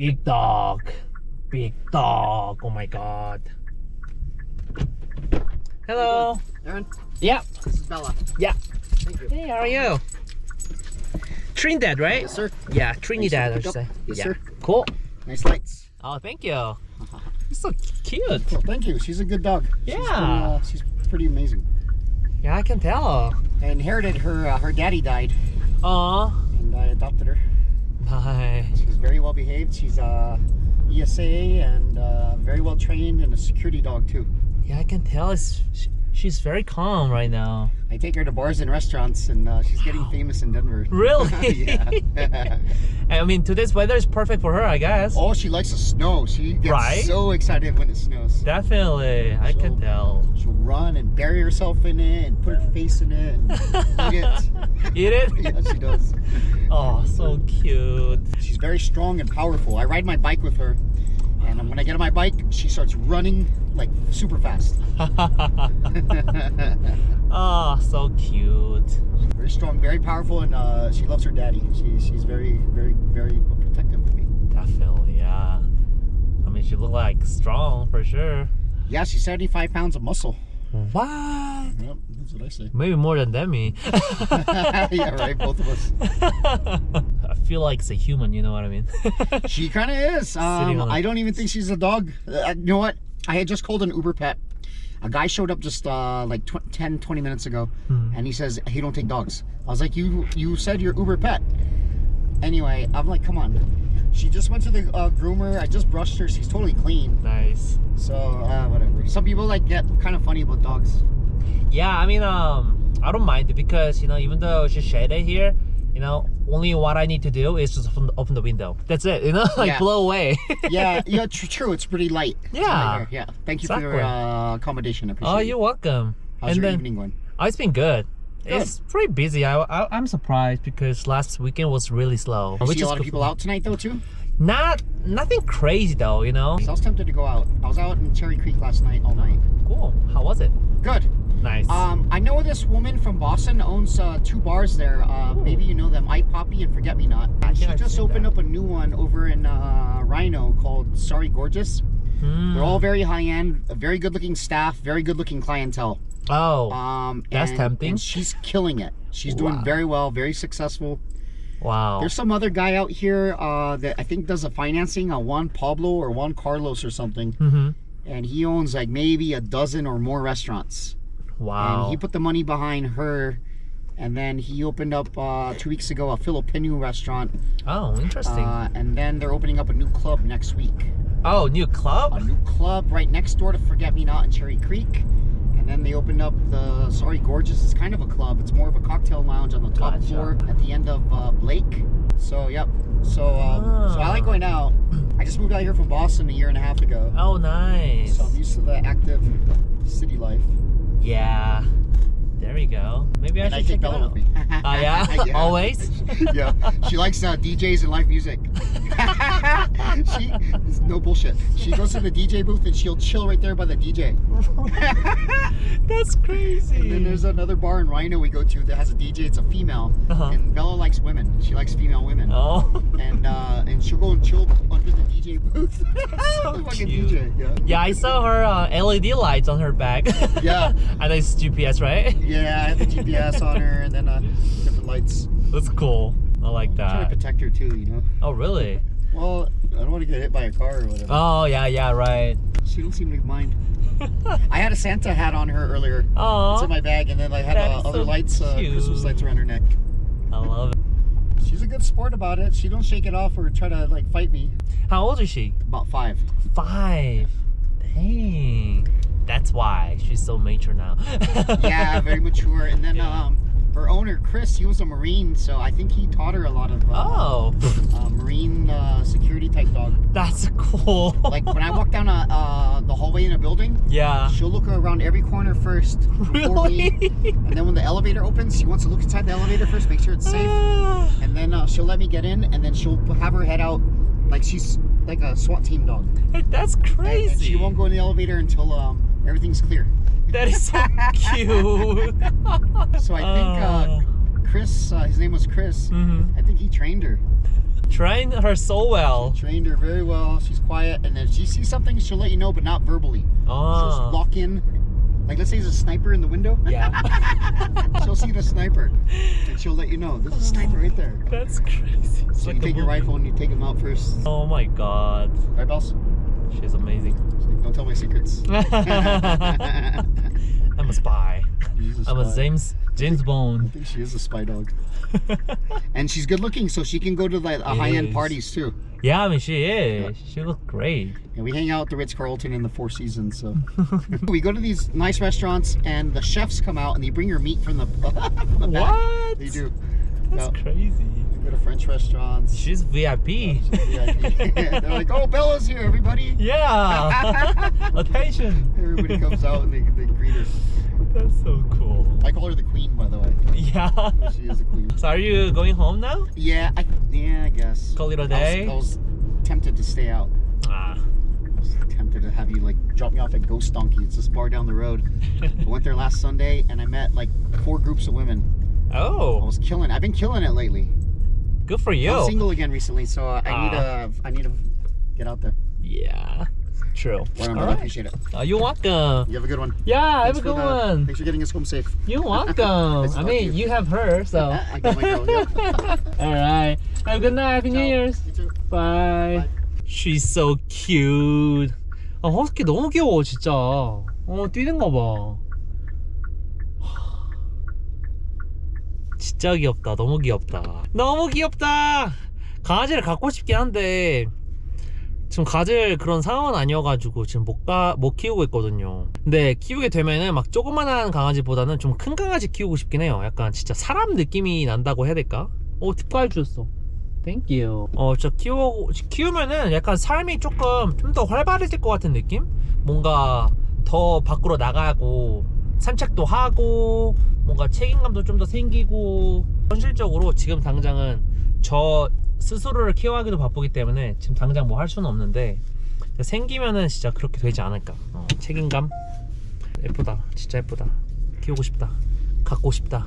Big dog. Big dog. Oh my god. Hello. Aaron? Yeah. This is Bella. Yeah. Thank you. Hey, how are you? Trinidad, right? Yes, sir. Yeah, Trinidad, I should say. Yes, yeah. sir. Cool. Nice lights. Oh, thank you. You're so cute. Well, thank you. She's a good dog. Yeah. She's pretty amazing. Yeah, I can tell. I inherited her. Her daddy died, Aw. and I adopted her. Bye. She's very well behaved. She's ESA and very well trained, and a security dog too. Yeah, I can tell. She's very calm right now. I take her to bars and restaurants, and she's getting famous in Denver. Really? Yeah. I mean, today's weather is perfect for her, I guess. Oh, she likes the snow. She gets so excited when it snows. Definitely, I can tell. She'll run and bury herself in it and put her face in it and eat it. Eat it? Yeah, she does. Oh, so cute. She's very strong and powerful. I ride my bike with her, and when I get on my bike, she starts running like super fast. Oh, so cute. Very strong, very powerful, and she loves her daddy. She's very, very, very protective of me. Definitely, yeah. I mean, she look like strong for sure. Yeah, she's 75 pounds of muscle. What? Yep, that's what I say. Maybe more than Demi. Yeah, right, both of us. I feel like it's a human, you know what I mean? She kind of is. I don't even think she's a dog. You know what? I had just called an Uber pet. A guy showed up just like 10, 20 minutes ago, and he says he don't take dogs. I was like, you said you're Uber pet. Anyway, I'm like, come on. She just went to the groomer. I just brushed her. She's totally clean. Nice. So whatever. Some people like get kind of funny about dogs. Yeah, I mean, I don't mind it because, you know, even though she's shaded here, you know, only what I need to do is just open the window. That's it, you know, like blow away. Yeah, true. It's pretty light. Yeah. Yeah. Thank you for your accommodation. I appreciate it. Oh, you're welcome. How's your evening going? Oh, it's been good. It's pretty busy. I'm surprised because last weekend was really slow. You see a lot of people out tonight though too? Nothing crazy though, you know. So I was tempted to go out. I was out in Cherry Creek last night all night. Cool. How was it? Good. Nice. I know this woman from Boston owns 2 bars there. Maybe you know them, I Poppy and Forget Me Not. She just opened up a new one over in Rhino called Sorry Gorgeous. They're all very high end, very good looking staff, very good looking clientele. Oh, that's tempting. And she's killing it. She's doing very well, very successful. Wow. There's some other guy out here that I think does the financing, Juan Pablo or Juan Carlos or something. And he owns like maybe a dozen or more restaurants. Wow. And he put the money behind her, and then he opened up 2 weeks ago a Filipino restaurant. Oh, interesting. And then they're opening up a new club next week. Oh, new club? A new club right next door to Forget Me Not in Cherry Creek. And then they opened up the Sorry Gorgeous. It's kind of a club. It's more of a cocktail lounge on the top floor at the end of Blake. So, yep. So I like going out. I just moved out here from Boston a 1.5 years ago. Oh, nice. So I'm used to the active city life. Yeah. There we go. Maybe I should take Bella with me. Oh, yeah? Yeah. Always? Yeah. She likes DJs and live music. No bullshit. She goes to the DJ booth and she'll chill right there by the DJ. That's crazy. And then there's another bar in Rhino we go to that has a DJ. It's a female. And Bella likes women. She likes female women. Oh. And she'll go and chill under the DJ booth. So fucking cute. DJ, Yeah, I saw her LED lights on her back. Yeah. I know it's GPS, right? Yeah, I have the GPS on her and then different lights. That's cool. I like I'm trying to that. protect her too, you know. Oh, really? Well, I don't want to get hit by a car or whatever. Oh, yeah, right. She don't seem to mind. I had a Santa hat on her earlier. Oh. It's in my bag, and then I had other lights, Christmas lights around her neck. I love it. She's a good sport about it. She don't shake it off or try to like fight me. How old is she? About 5. 5. Dang. That's why she's so mature now. Yeah, very mature. And then her owner, Chris, he was a Marine, so I think he taught her a lot of Marine security type dog. That's cool. Like when I walk down the hallway in a building, she'll look around every corner first. Really? And then when the elevator opens, she wants to look inside the elevator first, make sure it's safe. And then she'll let me get in, and then she'll have her head out like she's like a SWAT team dog. That's crazy. And she won't go in the elevator until everything's clear. That is so cute. So I think Chris, his name was Chris, I think he trained her. Trained her so well. Trained her very well. She's quiet, and if she sees something, she'll let you know, but not verbally. She'll lock in. Like, let's say there's a sniper in the window. Yeah. She'll see the sniper, and she'll let you know. There's a sniper right there. That's crazy. It's So like you take your rifle and you take him out first. Oh my god. Right, Bells? She's amazing. She's like, don't tell my secrets. I'm a spy. She's a I'm a spy. James I Bond. think she is a spy dog. And she's good looking, so she can go to like high-end Yes. parties too. Yeah, I mean she is. She looks great. And we hang out at the Ritz-Carlton in the Four Seasons, so we go to these nice restaurants, and the chefs come out and they bring your meat from the, from the back. What? They do. That's crazy. We go to French restaurants. She's VIP. She's VIP. They're like, oh, Bella's here, everybody. Yeah. Attention. Everybody comes out and they greet her. That's so cool. I call her the queen, by the way. Yeah. She is the queen. So are you going home now? Yeah, I guess. Call it a day? I was tempted to stay out. Ah. I was tempted to have you like drop me off at Ghost Donkey. It's this bar down the road. I went there last Sunday and I met like 4 groups of women. I Oh, was killing. I've been killing it lately. good for you. I'm single again recently, so I need to get out there. Yeah, true. Well, All I right. appreciate it. You're welcome. You have a good one. Yeah, have Thanks a for good the- one. Thanks for getting us home safe. You're welcome. Nice I to mean, talk to you have her, so. I got my girl. Yeah. All right. Have a good night. Happy New Year's. You too. Bye. Bye. She's so cute. 아, 허스키 너무 귀여워, 진짜. 뛰는 거 봐. 진짜 귀엽다. 너무 귀엽다. 너무 귀엽다. 강아지를 갖고 싶긴 한데 지금 가질 그런 상황은 아니어가지고 지금 못 키우고 있거든요. 근데 키우게 되면은 막 조그만한 강아지보다는 좀 큰 강아지 키우고 싶긴 해요. 약간 진짜 사람 느낌이 난다고 해야 될까? 팁까지 주셨어. 땡큐. 진짜 키우면은 약간 삶이 좀 더 활발해질 것 같은 느낌? 뭔가 더 밖으로 나가고 산책도 하고 뭔가 책임감도 좀 더 생기고. 현실적으로 지금 당장은 저 스스로를 키워하기도 바쁘기 때문에 지금 당장 뭐 할 수는 없는데 생기면은 진짜 그렇게 되지 않을까. 책임감. 예쁘다. 진짜 예쁘다. 키우고 싶다. 갖고 싶다.